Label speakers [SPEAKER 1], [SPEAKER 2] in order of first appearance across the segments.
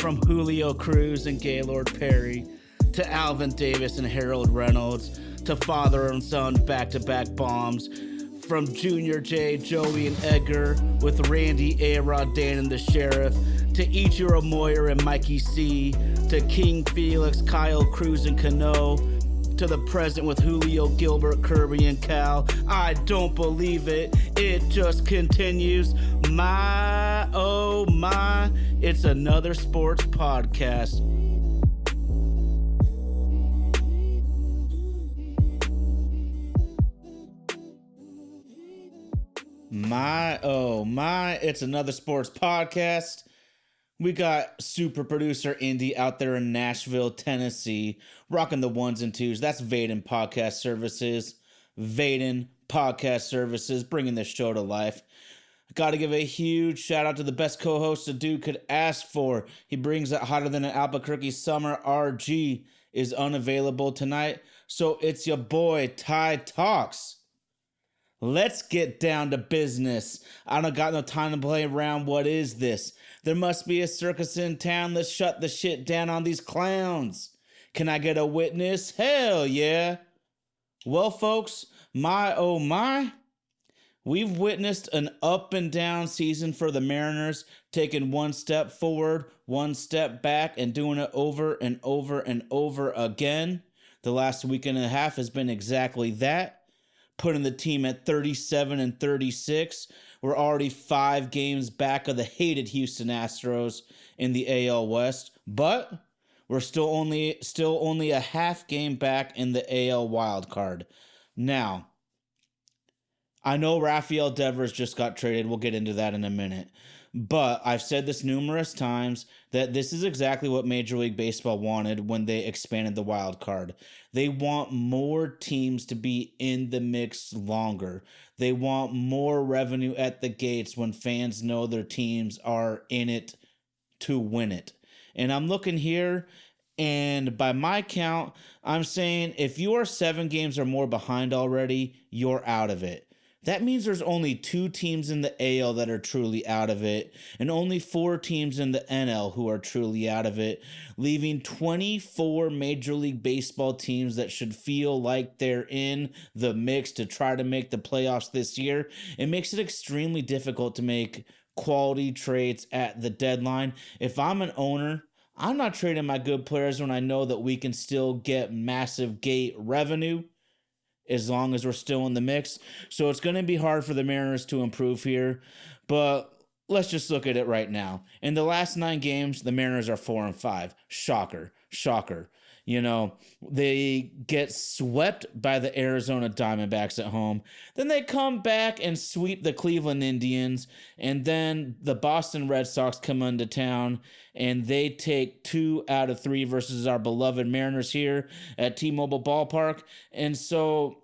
[SPEAKER 1] From Julio Cruz and Gaylord Perry to Alvin Davis and Harold Reynolds to father and son back-to-back bombs. From Junior J, Joey, and Edgar with Randy, A-Rod, Dan, and the Sheriff to Ichiro Moyer and Mikey C to King Felix, Kyle Cruz, and Cano to the present with Julio, Gilbert, Kirby, and Cal. I don't believe it. It just continues. My, oh my, it's another sports podcast. My, oh my, it's another sports podcast. We got super producer Indy out there in Nashville, Tennessee, rocking the ones and twos. That's Vaden Podcast Services. Vaden Podcast Services, bringing this show to life. Got to give a huge shout out to the best co-host a dude could ask for. He brings it hotter than an Albuquerque summer. RG is unavailable tonight, so it's your boy Ty Talks. Let's get down to business. I don't got no time to play around. What is this? There must be a circus in town. Let's shut the shit down on these clowns. Can I get a witness? Hell yeah. Well, folks, my oh my, we've witnessed an up and down season for the Mariners, taking one step forward, one step back, and doing it over and over and over again. The last week and a half has been exactly that. Putting the team at 37-36. We're already 5 games back of the hated Houston Astros in the AL West, but we're still only a half game back in the AL wild card. Now, I know Rafael Devers just got traded. We'll get into that in a minute. But I've said this numerous times that this is exactly what Major League Baseball wanted when they expanded the wild card. They want more teams to be in the mix longer. They want more revenue at the gates when fans know their teams are in it to win it. And I'm looking here, and by my count, I'm saying if you are 7 games or more behind already, you're out of it. That means there's only 2 teams in the AL that are truly out of it, and only 4 teams in the NL who are truly out of it, leaving 24 Major League Baseball teams that should feel like they're in the mix to try to make the playoffs this year. It makes it extremely difficult to make quality trades at the deadline. If I'm an owner, I'm not trading my good players when I know that we can still get massive gate revenue as long as we're still in the mix. So it's going to be hard for the Mariners to improve here, but let's just look at it right now. In the last 9 games, the Mariners are 4-5. Shocker. You know, they get swept by the Arizona Diamondbacks at home. Then they come back and sweep the Cleveland Indians. And then the Boston Red Sox come into town and they take 2 out of 3 versus our beloved Mariners here at T-Mobile Ballpark. And so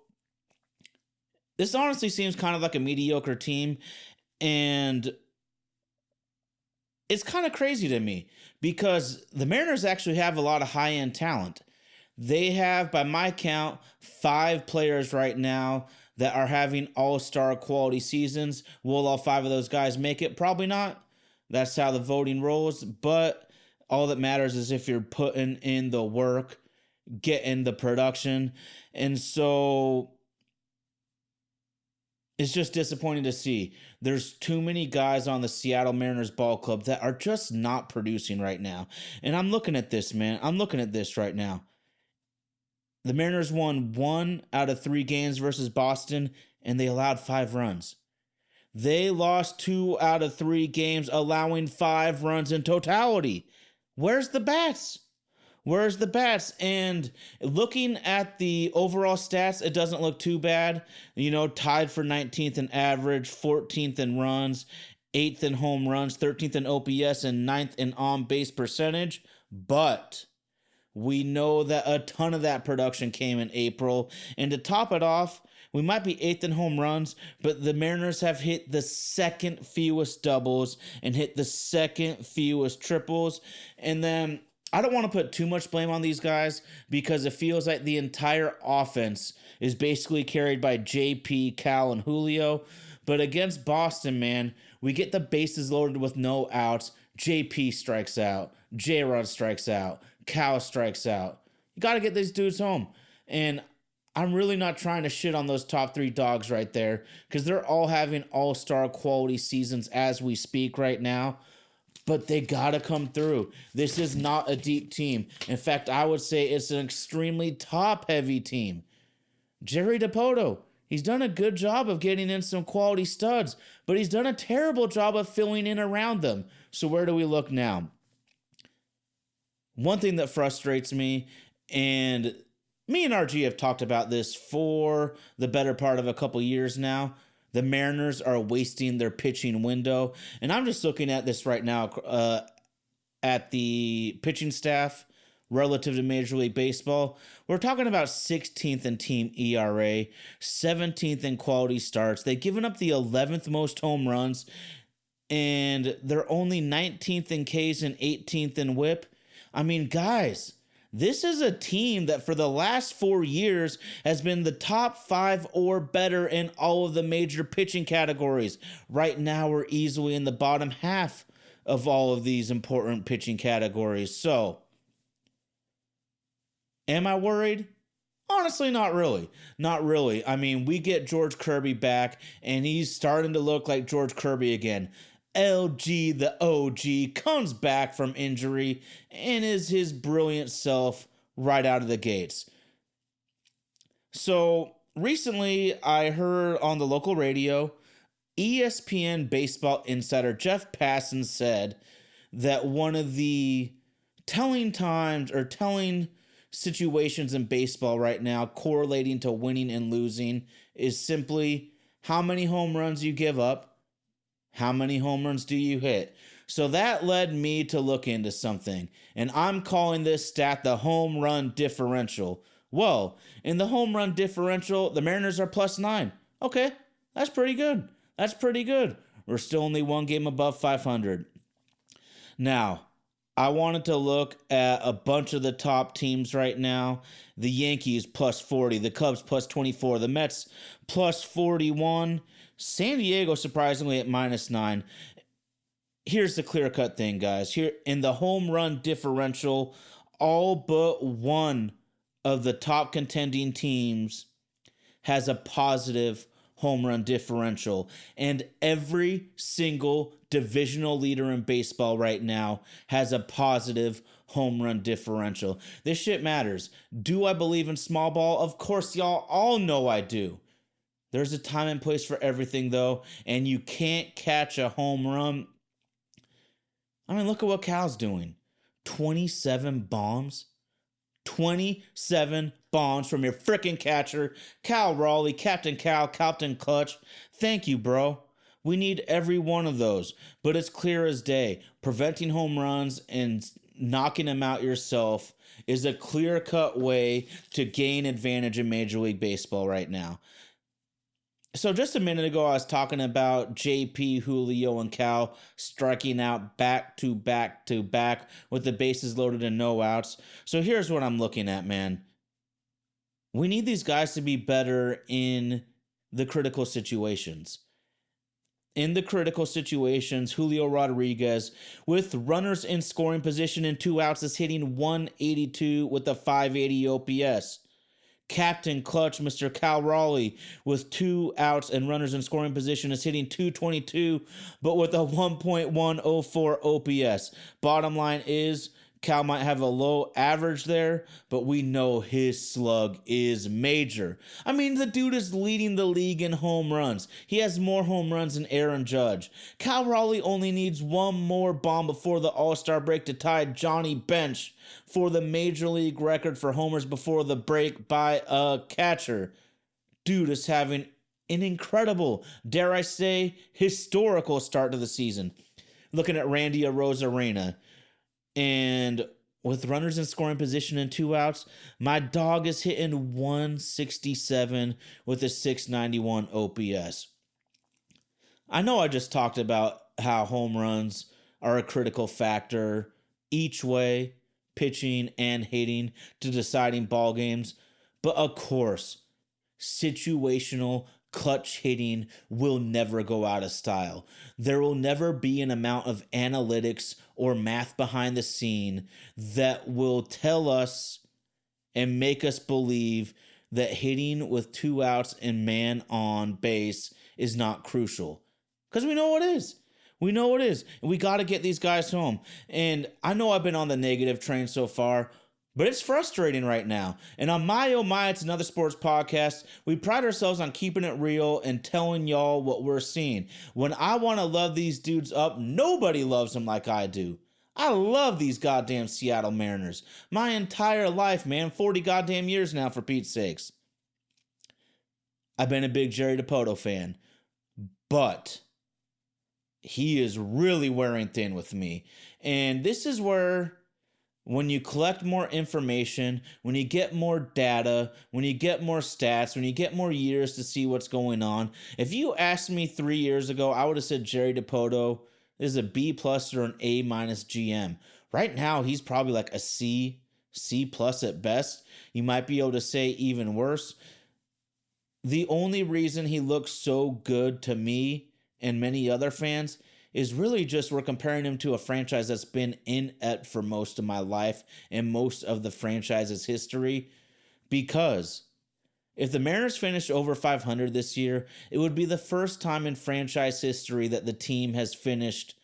[SPEAKER 1] this honestly seems kind of like a mediocre team. And it's kind of crazy to me because the Mariners actually have a lot of high-end talent. They have, by my count, 5 players right now that are having all-star quality seasons. Will all 5 of those guys make it? Probably not. That's how the voting rolls. But all that matters is if you're putting in the work, getting the production. And so it's just disappointing to see. There's too many guys on the Seattle Mariners ball club that are just not producing right now. And I'm looking at this, man. I'm looking at this right now. The Mariners won 1 out of 3 games versus Boston, and they allowed 5 runs. They lost 2 out of 3 games, allowing 5 runs in totality. Where's the bats? Where's the bats? And looking at the overall stats, it doesn't look too bad. You know, tied for 19th in average, 14th in runs, 8th in home runs, 13th in OPS, and 9th in on-base percentage. But we know that a ton of that production came in April. And to top it off, we might be 8th in home runs, but the Mariners have hit the 2nd fewest doubles and hit the 2nd fewest triples. And then I don't want to put too much blame on these guys because it feels like the entire offense is basically carried by JP, Cal, and Julio. But against Boston, man, we get the bases loaded with no outs. JP strikes out, J-Rod strikes out, Cal strikes out. You got to get these dudes home. And I'm really not trying to shit on those top three dogs right there because they're all having all-star quality seasons as we speak right now. But they got to come through. This is not a deep team. In fact, I would say it's an extremely top-heavy team. Jerry Dipoto, he's done a good job of getting in some quality studs, but he's done a terrible job of filling in around them. So where do we look now? One thing that frustrates me, and me and RG have talked about this for the better part of a couple years now. The Mariners are wasting their pitching window. And I'm just looking at this right now at the pitching staff relative to Major League Baseball. We're talking about 16th in team ERA, 17th in quality starts. They've given up the 11th most home runs, and they're only 19th in Ks and 18th in WHIP. I mean, guys, this is a team that for the last 4 years has been the top 5 or better in all of the major pitching categories. Right now, we're easily in the bottom half of all of these important pitching categories. So, am I worried? Honestly, not really. Not really. I mean, we get George Kirby back, and he's starting to look like George Kirby again. LG, the OG, comes back from injury and is his brilliant self right out of the gates. So recently I heard on the local radio, ESPN baseball insider Jeff Passan said that one of the telling situations in baseball right now correlating to winning and losing is simply how many home runs you give up. How many home runs do you hit? So that led me to look into something, and I'm calling this stat the home run differential. Whoa, in the home run differential, the Mariners are +9. Okay, that's pretty good. That's pretty good. We're still only one game above 500. Now, I wanted to look at a bunch of the top teams right now. The Yankees +40, the Cubs +24, the Mets +41, San Diego surprisingly at -9. Here's the clear-cut thing, guys. Here in the home run differential, all but one of the top contending teams has a positive home run differential, and every single divisional leader in baseball right now has a positive home run differential. This shit matters. Do I believe in small ball? Of course, y'all all know I do. There's a time and place for everything, though, and you can't catch a home run. I mean, look at what Cal's doing. 27 bombs. 27 bombs from your freaking catcher, Cal Raleigh, Captain Cal, Captain Clutch. Thank you, bro. We need every one of those, but it's clear as day. Preventing home runs and knocking them out yourself is a clear-cut way to gain advantage in Major League Baseball right now. So just a minute ago, I was talking about JP, Julio, and Cal striking out back to back to back with the bases loaded and no outs. So here's what I'm looking at, man. We need these guys to be better in the critical situations. In the critical situations, Julio Rodriguez, with runners in scoring position and 2 outs, is hitting 182 with a 580 OPS. Captain Clutch, Mr. Cal Raleigh, with 2 outs and runners in scoring position, is hitting 222, but with a 1.104 OPS. Bottom line is, Cal might have a low average there, but we know his slug is major. I mean, the dude is leading the league in home runs. He has more home runs than Aaron Judge. Cal Raleigh only needs one more bomb before the All-Star break to tie Johnny Bench for the Major League record for homers before the break by a catcher. Dude is having an incredible, dare I say, historical start to the season. Looking at Randy Arozarena. And with runners in scoring position and 2 outs, my dog is hitting 167 with a 691 OPS. I know I just talked about how home runs are a critical factor each way, pitching and hitting, to deciding ball games. But of course, situational clutch hitting will never go out of style. There will never be an amount of analytics or math behind the scene that will tell us and make us believe that hitting with 2 outs and man on base is not crucial. Because we know it is. We know it is. And we got to get these guys home. And I know I've been on the negative train so far, but it's frustrating right now. And on My Oh My, it's another sports podcast. We pride ourselves on keeping it real and telling y'all what we're seeing. When I want to love these dudes up, nobody loves them like I do. I love these goddamn Seattle Mariners. My entire life, man. 40 goddamn years now, for Pete's sakes. I've been a big Jerry DiPoto fan. But he is really wearing thin with me. And this is where, when you collect more information, when you get more data, when you get more stats, when you get more years to see what's going on. If you asked me 3 years ago, I would have said Jerry DiPoto is a B+ or an A- GM. Right now, he's probably like a C+ at best. You might be able to say even worse. The only reason he looks so good to me and many other fans is really just we're comparing him to a franchise that's been in it for most of my life and most of the franchise's history. Because if the Mariners finished over 500 this year, it would be the first time in franchise history that the team has finished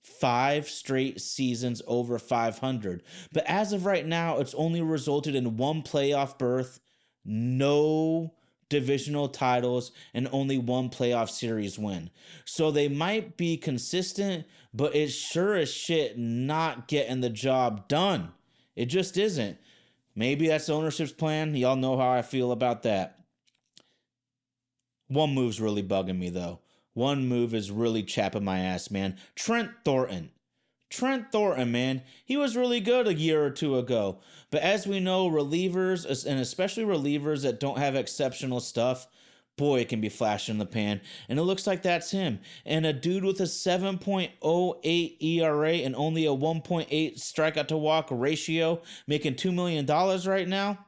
[SPEAKER 1] 5 straight seasons over 500. But as of right now, it's only resulted in 1 playoff berth, no divisional titles, and only 1 playoff series win. So they might be consistent, but it's sure as shit not getting the job done. It just isn't. Maybe that's the ownership's plan. Y'all know how I feel about that. One move's really bugging me, though. One move is really chapping my ass, man. Trent Thornton, man. He was really good a year or two ago. But as we know, relievers, and especially relievers that don't have exceptional stuff, boy, it can be flash in the pan. And it looks like that's him. And a dude with a 7.08 ERA and only a 1.8 strikeout to walk ratio, making $2 million right now,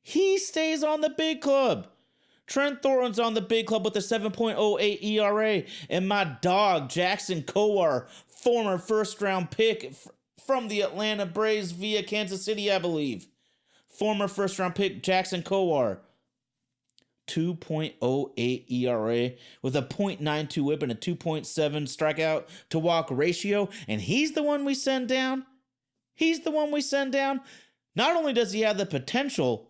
[SPEAKER 1] he stays on the big club. Trent Thornton's on the big club with a 7.08 ERA. And my dog, Jackson Kowar, former first-round pick from the Atlanta Braves via Kansas City, I believe. Former first-round pick, Jackson Kowar. 2.08 ERA with a .92 whip and a 2.7 strikeout to walk ratio. And he's the one we send down. Not only does he have the potential,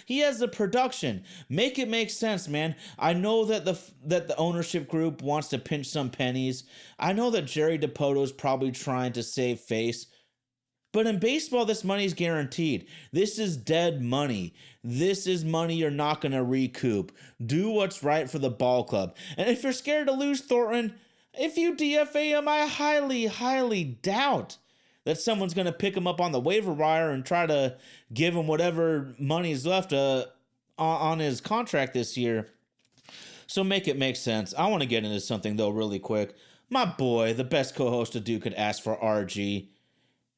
[SPEAKER 1] he has the production. Make it make sense, man. I know that the ownership group wants to pinch some pennies. I know that Jerry DiPoto is probably trying to save face. But in baseball, this money's guaranteed. This is dead money. This is money you're not going to recoup. Do what's right for the ball club. And if you're scared to lose Thornton, if you DFA him, I highly, highly doubt that someone's going to pick him up on the waiver wire and try to give him whatever money's left on his contract this year. So make it make sense. I want to get into something, though, really quick. My boy, the best co-host a dude could ask for, RG.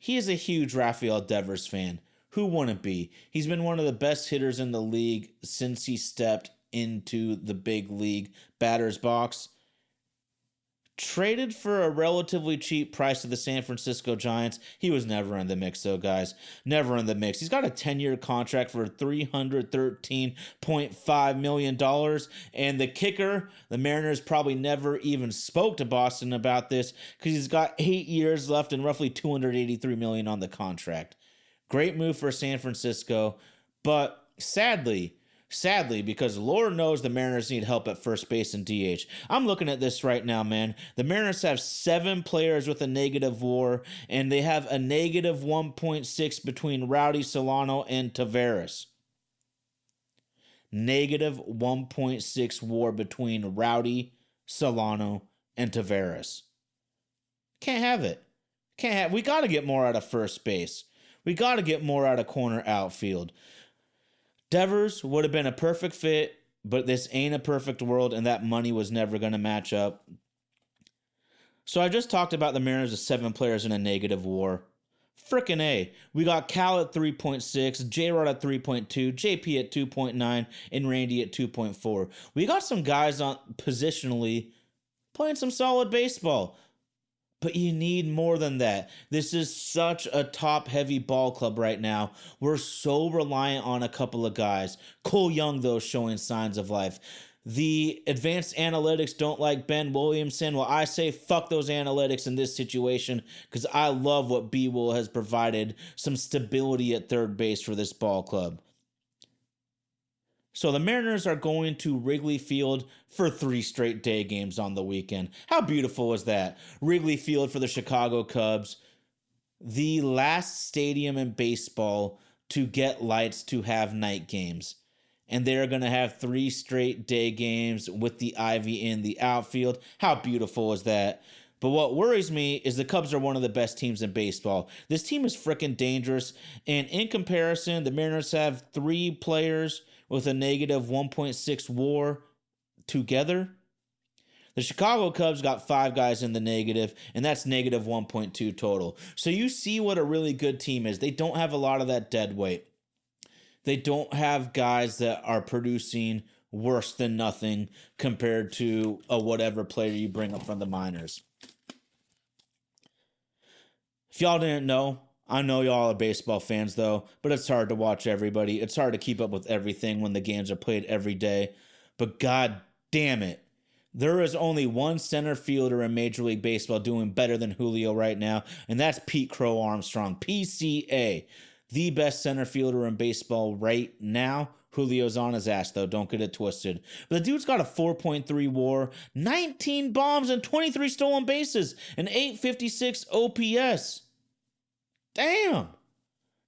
[SPEAKER 1] He is a huge Rafael Devers fan. Who wouldn't be? He's been one of the best hitters in the league since he stepped into the big league batter's box. Traded for a relatively cheap price to the San Francisco Giants. He was never in the mix, though, guys. Never in the mix. He's got a 10-year contract for $313.5 million. And the kicker, the Mariners probably never even spoke to Boston about this because he's got 8 years left and roughly $283 million on the contract. Great move for San Francisco. But sadly, because Lord knows the Mariners need help at first base and DH. I'm looking at this right now, man. The Mariners have 7 players with a negative WAR, and they have a negative 1.6 between Rowdy, Solano, and Taveras. Negative 1.6 WAR between Rowdy, Solano, and Taveras. Can't have it. We got to get more out of first base. We got to get more out of corner outfield. Devers would have been a perfect fit, but this ain't a perfect world, and that money was never going to match up. So I just talked about the Mariners with 7 players in a negative WAR. Frickin' A. We got Cal at 3.6, J-Rod at 3.2, JP at 2.9, and Randy at 2.4. We got some guys on positionally playing some solid baseball. But you need more than that. This is such a top-heavy ball club right now. We're so reliant on a couple of guys. Cole Young, though, showing signs of life. The advanced analytics don't like Ben Williamson. Well, I say fuck those analytics in this situation because I love what B. Will has provided some stability at third base for this ball club. So the Mariners are going to Wrigley Field for 3 straight day games on the weekend. How beautiful is that? Wrigley Field for the Chicago Cubs, the last stadium in baseball to get lights to have night games. And they're going to have 3 straight day games with the Ivy in the outfield. How beautiful is that? But what worries me is the Cubs are one of the best teams in baseball. This team is freaking dangerous. And in comparison, the Mariners have 3 players with a negative 1.6 WAR together. The Chicago Cubs got 5 guys in the negative, and that's negative 1.2 total. So you see what a really good team is. They don't have a lot of that dead weight. They don't have guys that are producing worse than nothing compared to a whatever player you bring up from the minors. If y'all didn't know, I know y'all are baseball fans, though, but it's hard to watch everybody. It's hard to keep up with everything when the games are played every day. But god damn it, there is only one center fielder in Major League Baseball doing better than Julio right now, and that's Pete Crow Armstrong, PCA. The best center fielder in baseball right now. Julio's on his ass, though. Don't get it twisted. But the dude's got a 4.3 WAR, 19 bombs, and 23 stolen bases, and 856 OPS. Damn.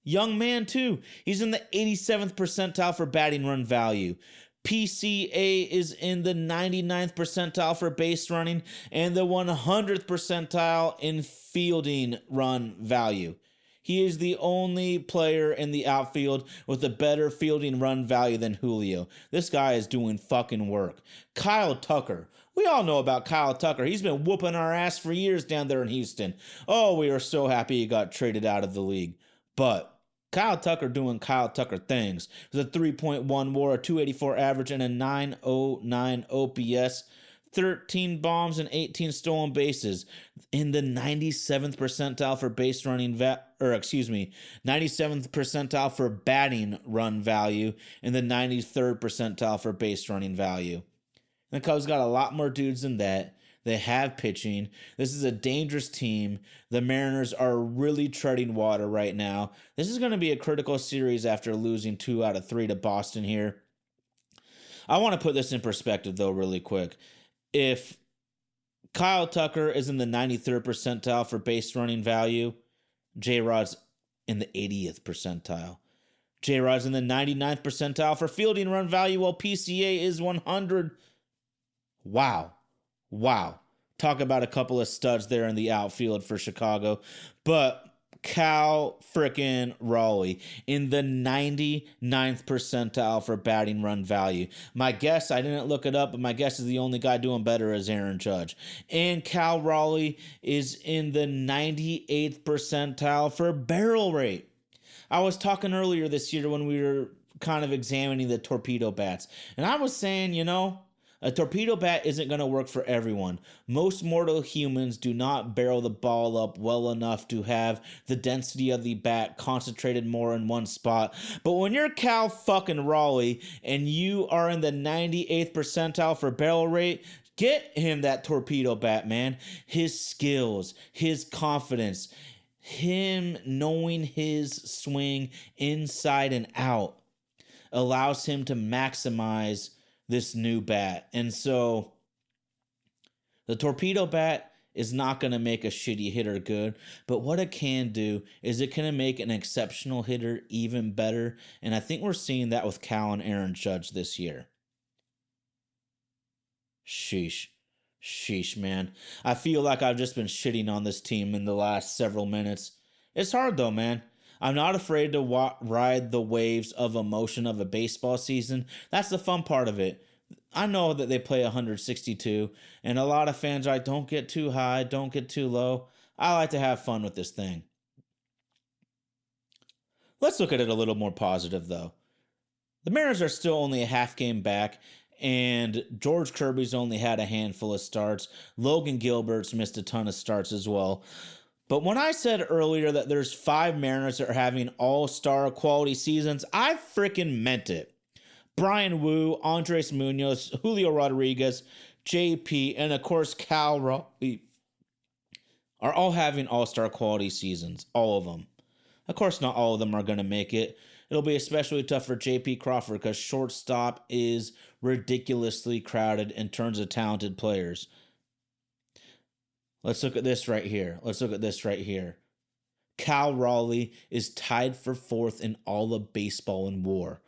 [SPEAKER 1] Young man, too. He's in the 87th percentile for batting run value. PCA is in the 99th percentile for base running and the 100th percentile in fielding run value. He is the only player in the outfield with a better fielding run value than Julio. This guy is doing fucking work. Kyle Tucker. We all know about Kyle Tucker. He's been whooping our ass for years down there in Houston. Oh, we are so happy he got traded out of the league. But Kyle Tucker doing Kyle Tucker things. With a 3.1 WAR, a 284 average, and a 909 OPS. 13 bombs and 18 stolen bases in the 97th percentile for base running 97th percentile for batting run value and the 93rd percentile for base running value. The Cubs got a lot more dudes than that. They have pitching. This is a dangerous team. The Mariners are really treading water right now. This is going to be a critical series after losing 2 out of 3 to Boston here. I want to put this in perspective, though, really quick. If Kyle Tucker is in the 93rd percentile for base running value, J-Rod's in the 80th percentile. J-Rod's in the 99th percentile for fielding run value, while PCA is 100. Wow. Talk about a couple of studs there in the outfield for Chicago. But Cal frickin' Raleigh in the 99th percentile for batting run value. My guess, I didn't look it up, but my guess is the only guy doing better is Aaron Judge. And Cal Raleigh is in the 98th percentile for barrel rate. I was talking earlier this year when we were kind of examining the torpedo bats, and I was saying, a torpedo bat isn't going to work for everyone. Most mortal humans do not barrel the ball up well enough to have the density of the bat concentrated more in one spot. But when you're Cal fucking Raleigh and you are in the 98th percentile for barrel rate, get him that torpedo bat, man. His skills, his confidence, him knowing his swing inside and out allows him to maximize this new bat. And so the torpedo bat is not going to make a shitty hitter good, but what it can do is it can make an exceptional hitter even better. And I think we're seeing that with Cal and Aaron Judge this year. Sheesh, man. I feel like I've just been shitting on this team in the last several minutes. It's hard though, man. I'm not afraid to ride the waves of emotion of a baseball season. That's the fun part of it. I know that they play 162, and a lot of fans are like, don't get too high, don't get too low. I like to have fun with this thing. Let's look at it a little more positive, though. The Mariners are still only a half game back, And George Kirby's only had a handful of starts. Logan Gilbert's missed a ton of starts as well. But when I said earlier that there's 5 Mariners that are having all-star quality seasons, I freaking meant it. Brian Wu, Andres Munoz, Julio Rodriguez, JP, and of course Cal Raleigh are all having all-star quality seasons. All of them. Of course, not all of them are going to make it. It'll be especially tough for JP Crawford because shortstop is ridiculously crowded in terms of talented players. Let's look at this right here. Cal Raleigh is tied for 4th in all of baseball in WAR.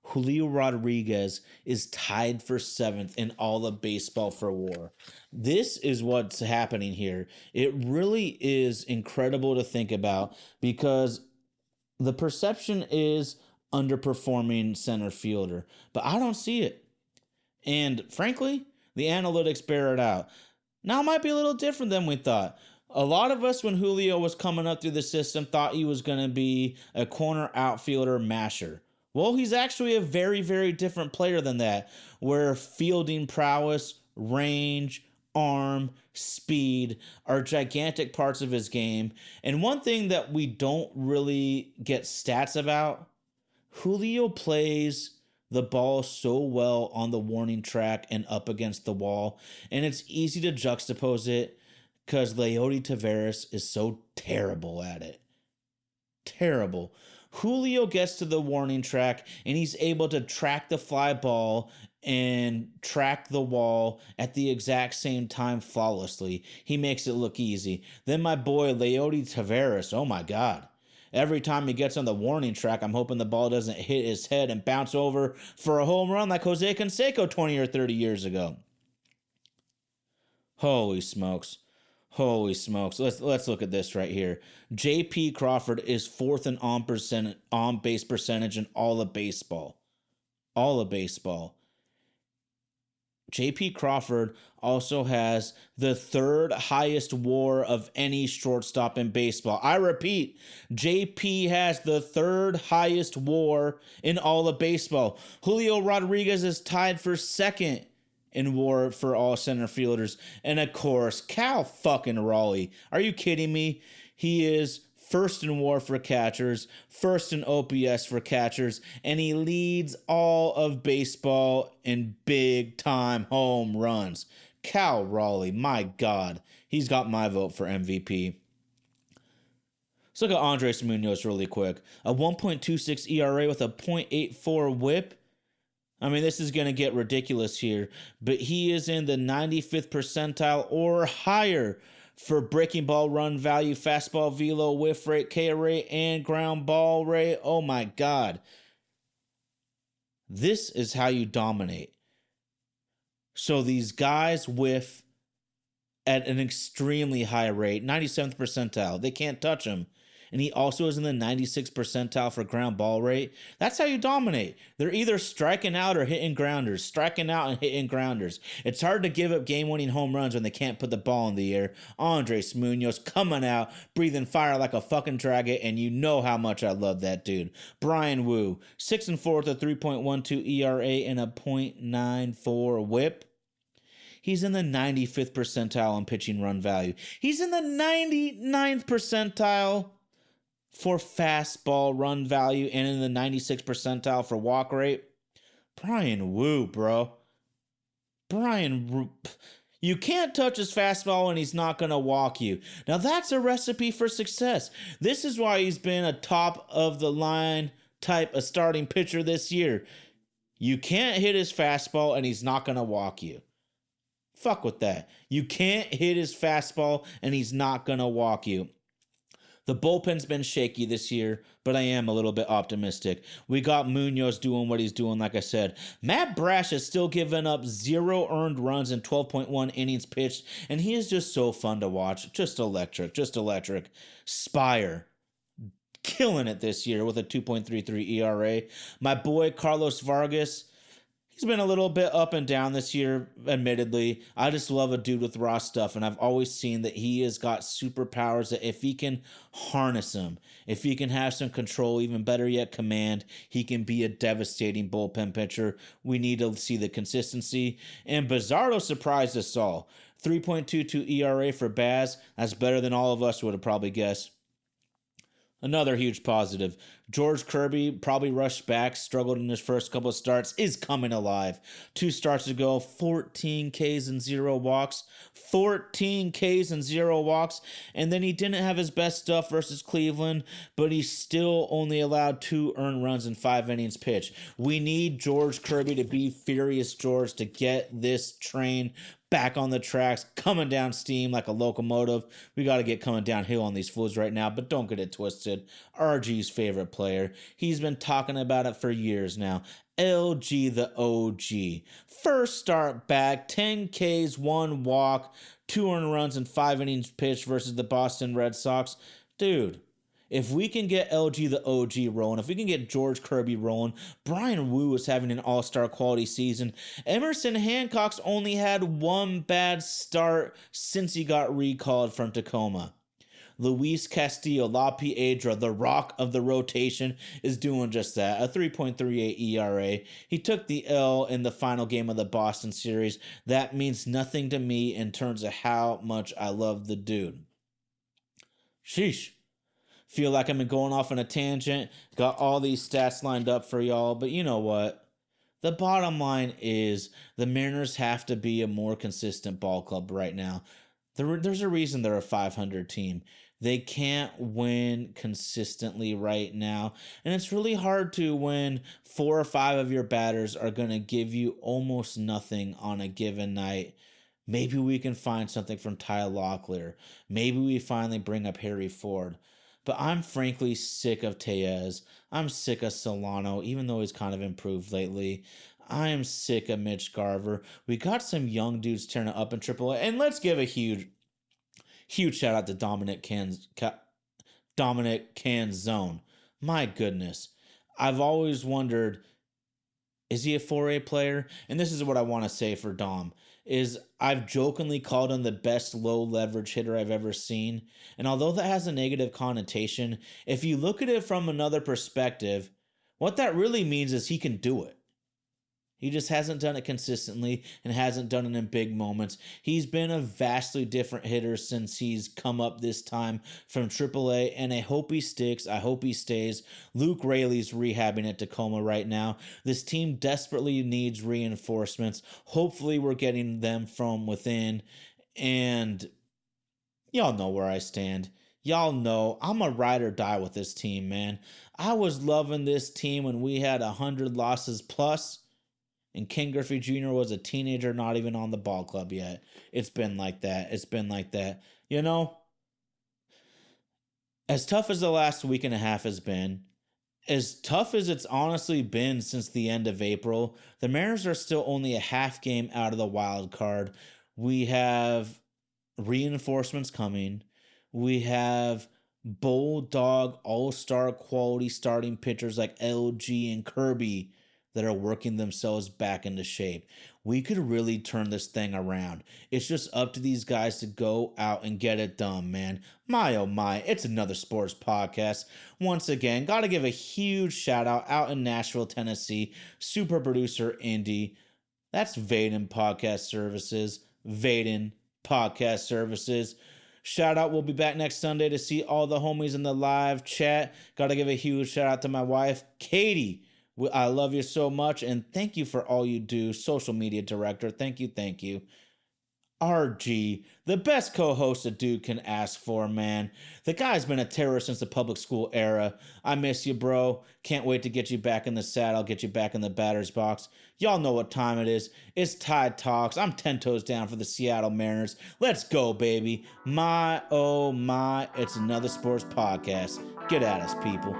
[SPEAKER 1] Julio Rodriguez is tied for 7th in all of baseball for WAR. This is what's happening here. It really is incredible to think about because the perception is underperforming center fielder, but I don't see it. And frankly, the analytics bear it out. Now it might be a little different than we thought. A lot of us, when Julio was coming up through the system, thought he was going to be a corner outfielder masher. Well, he's actually a very, very different player than that, where fielding prowess, range, arm, speed are gigantic parts of his game. And one thing that we don't really get stats about, Julio plays the ball so well on the warning track and up against the wall, and it's easy to juxtapose it because Leody Taveras is so terrible at it. Terrible. Julio gets to the warning track and he's able to track the fly ball and track the wall at the exact same time flawlessly. He makes it look easy. Then my boy Leody Taveras, oh my God. Every time he gets on the warning track, I'm hoping the ball doesn't hit his head and bounce over for a home run like Jose Canseco 20 or 30 years ago. Holy smokes. Let's look at this right here. JP Crawford is 4th in on base percentage in all of baseball. JP Crawford also has the 3rd highest WAR of any shortstop in baseball. I repeat, JP has the 3rd highest WAR in all of baseball. Julio Rodriguez is tied for 2nd in WAR for all center fielders. And of course, Cal fucking Raleigh. Are you kidding me? He is 1st in WAR for catchers, 1st in OPS for catchers, and he leads all of baseball in big-time home runs. Cal Raleigh, my God, he's got my vote for MVP. Let's look at Andres Munoz really quick. A 1.26 ERA with a .84 whip. I mean, this is going to get ridiculous here, but he is in the 95th percentile or higher for breaking ball run value, fastball velo, whiff rate, K rate, and ground ball rate. Oh my God. This is how you dominate. So these guys whiff at an extremely high rate, 97th percentile. They can't touch him. And he also is in the 96th percentile for ground ball rate. That's how you dominate. They're either striking out or hitting grounders, striking out and hitting grounders. It's hard to give up game-winning home runs when they can't put the ball in the air. Andres Munoz coming out, breathing fire like a fucking dragon, and you know how much I love that dude. Brian Wu, 6 and 4 with a 3.12 ERA and a .94 whip. He's in the 95th percentile in pitching run value. He's in the 99th percentile for fastball run value and in the 96th percentile for walk rate. Brian Wu, bro. Brian Wu. You can't touch his fastball and he's not going to walk you. Now that's a recipe for success. This is why he's been a top of the line type of starting pitcher this year. You can't hit his fastball and he's not going to walk you. Fuck with that. You can't hit his fastball and he's not going to walk you. The bullpen's been shaky this year, but I am a little bit optimistic. We got Munoz doing what he's doing, like I said. Matt Brash has still given up 0 earned runs in 12.1 innings pitched, and he is just so fun to watch. Just electric. Spire, killing it this year with a 2.33 ERA. My boy Carlos Vargas, He's been a little bit up and down this year, admittedly. I just love a dude with raw stuff, and I've always seen that he has got superpowers that if he can harness them, if he can have some control, even better yet, command, he can be a devastating bullpen pitcher. We need to see the consistency. And Bizarro surprised us all. 3.22 ERA for Baz. That's better than all of us would have probably guessed. Another huge positive. George Kirby probably rushed back, struggled in his first couple of starts, is coming alive. 2 starts ago, 14 Ks and 0 walks. 14 Ks and 0 walks. And then he didn't have his best stuff versus Cleveland, but he still only allowed 2 earned runs in 5 innings pitched. We need George Kirby to be Furious George to get this train back on the tracks, coming down steam like a locomotive. We got to get coming downhill on these fools right now, but don't get it twisted. RG's favorite player. He's been talking about it for years now. LG the OG. First start back, 10 Ks, 1 walk, 2 earned runs in 5 innings pitched versus the Boston Red Sox. Dude, if we can get LG the OG rolling, if we can get George Kirby rolling, Brian Wu is having an all-star quality season. Emerson Hancock's only had 1 bad start since he got recalled from Tacoma. Luis Castillo, La Piedra, the rock of the rotation, is doing just that. A 3.38 ERA. He took the L in the final game of the Boston series. That means nothing to me in terms of how much I love the dude. Sheesh. Feel like I've been going off on a tangent. Got all these stats lined up for y'all. But you know what? The bottom line is the Mariners have to be a more consistent ball club right now. There's a reason they're a 500 team. They can't win consistently right now. And it's really hard to when 4 or 5 of your batters are going to give you almost nothing on a given night. Maybe we can find something from Ty Locklear. Maybe we finally bring up Harry Ford. But I'm frankly sick of Tellez. I'm sick of Solano, even though he's kind of improved lately. I am sick of Mitch Garver. We got some young dudes turning up in AAA. And let's give a huge shout out to Dominic Canzone. My goodness. I've always wondered, is he a 4A player? And this is what I want to say for Dom. Is I've jokingly called him the best low leverage hitter I've ever seen. And although that has a negative connotation, if you look at it from another perspective, what that really means is he can do it. He just hasn't done it consistently and hasn't done it in big moments. He's been a vastly different hitter since he's come up this time from AAA, and I hope he sticks. I hope he stays. Luke Raley's rehabbing at Tacoma right now. This team desperately needs reinforcements. Hopefully we're getting them from within, and y'all know where I stand. Y'all know I'm a ride or die with this team, man. I was loving this team when we had 100 losses plus. And Ken Griffey Jr. was a teenager, not even on the ball club yet. It's been like that. It's been like that. You know, as tough as the last week and a half has been, as tough as it's honestly been since the end of April, the Mariners are still only a half game out of the wild card. We have reinforcements coming. We have Bulldog all-star quality starting pitchers like LG and Kirby that are working themselves back into shape. We could really turn this thing around. It's just up to these guys to go out and get it done, man. My oh my, it's another sports podcast. Once again, gotta give a huge shout out in Nashville, Tennessee, super producer Indy. That's Vaden Podcast Services. Vaden Podcast Services. Shout out, we'll be back next Sunday to see all the homies in the live chat. Gotta give a huge shout out to my wife, Katie. I love you so much, and thank you for all you do, social media director. Thank you. RG, the best co-host a dude can ask for, man. The guy's been a terror since the public school era. I miss you, bro. Can't wait to get you back in the saddle, get you back in the batter's box. Y'all know what time it is. It's Tide Talks. I'm 10 toes down for the Seattle Mariners. Let's go, baby. My, oh my, it's another sports podcast. Get at us, people.